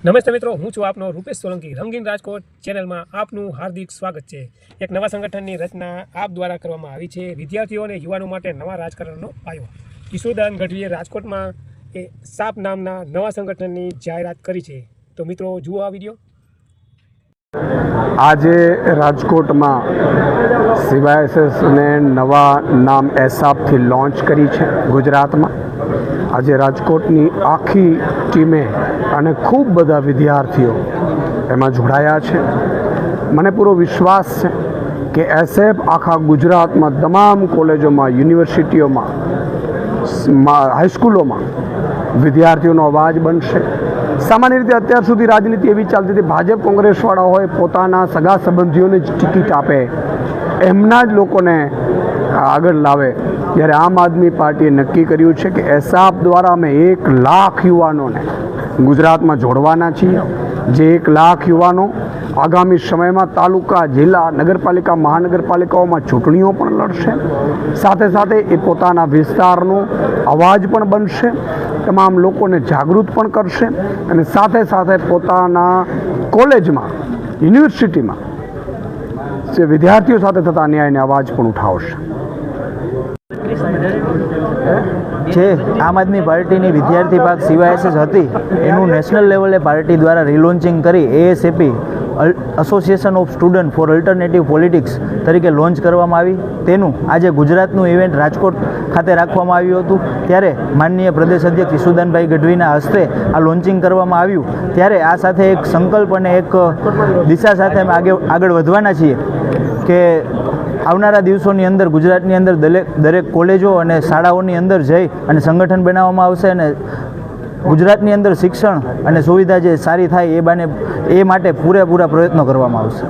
નમસ્તે મિત્રો, હું છું આપનો રૂપેશ સોલંકી। રંગીન રાજકોટ ચેનલમાં આપનું હાર્દિક સ્વાગત છે। એક નવા સંગઠનની રચના આપ દ્વારા કરવામાં આવી છે। વિદ્યાર્થીઓ અને યુવાનો માટે નવા રાજકારણનો પાયો। ઈશુદાન ગઢવીએ રાજકોટમાં એ સાપ નામના નવા સંગઠનની જાહેરાત કરી છે। તો મિત્રો જુઓ આ વિડીયો। આજે રાજકોટમાં CYSSને નવા નામ એસાપથી લોન્ચ કરી છે ગુજરાતમાં। આજે રાજકોટની આખી ટીમે અને ખૂબ બધા વિદ્યાર્થીઓ એમાં જોડાયા છે। મને પૂરો વિશ્વાસ છે કે એસએપ આખા ગુજરાતમાં તમામ કોલેજોમાં, યુનિવર્સિટીઓમાં, હાઈસ્કૂલોમાં વિદ્યાર્થીઓનો અવાજ બનશે। સામાન્ય રીતે અત્યાર સુધી રાજનીતિ એવી ચાલતી હતી, ભાજપ કોંગ્રેસવાળાઓએ પોતાના સગા સંબંધીઓને જ ટિકિટ આપે, એમના જ લોકોને આગળ લાવે। જ્યારે આમ આદમી પાર્ટીએ નક્કી કર્યું છે કે એસાપ દ્વારા અમે 1 લાખ યુવાનોને ગુજરાતમાં જોડવાના છીએ। જે 1 લાખ યુવાનો આગામી સમયમાં તાલુકા, જિલ્લા, નગરપાલિકા, મહાનગરપાલિકાઓમાં ચૂંટણીઓ પણ લડશે। સાથે સાથે એ પોતાના વિસ્તારનો અવાજ પણ બનશે, તમામ લોકોને જાગૃત પણ કરશે અને સાથે સાથે પોતાના કોલેજમાં, યુનિવર્સિટીમાં જે વિદ્યાર્થીઓ સાથે થતા અન્યાયને અવાજ પણ ઉઠાવશે। જે આમ આદમી પાર્ટીની વિદ્યાર્થી ભાગ CYSS હતી એનું નેશનલ લેવલે પાર્ટી દ્વારા રિલોન્ચિંગ કરી ASAP association of student for alternative politics તરીકે લોન્ચ કરવામાં આવી। તેનું આજે ગુજરાતનું ઇવેન્ટ રાજકોટ ખાતે રાખવામાં આવ્યું હતું। ત્યારે માનનીય પ્રદેશ અધ્યક્ષ ઈશુદાનભાઈ ગઢવીના હસ્તે આ લોન્ચિંગ કરવામાં આવ્યું। ત્યારે આ સાથે એક સંકલ્પ અને એક દિશા સાથે અમે આગળ વધવાના છીએ કે આવનારા દિવસોની અંદર ગુજરાતની અંદર દરેક કોલેજો અને શાળાઓની અંદર જઈ અને સંગઠન બનાવવામાં આવશે અને ગુજરાતની અંદર શિક્ષણ અને સુવિધા જે સારી થાય એ માટે પૂરેપૂરા પ્રયત્નો કરવામાં આવશે।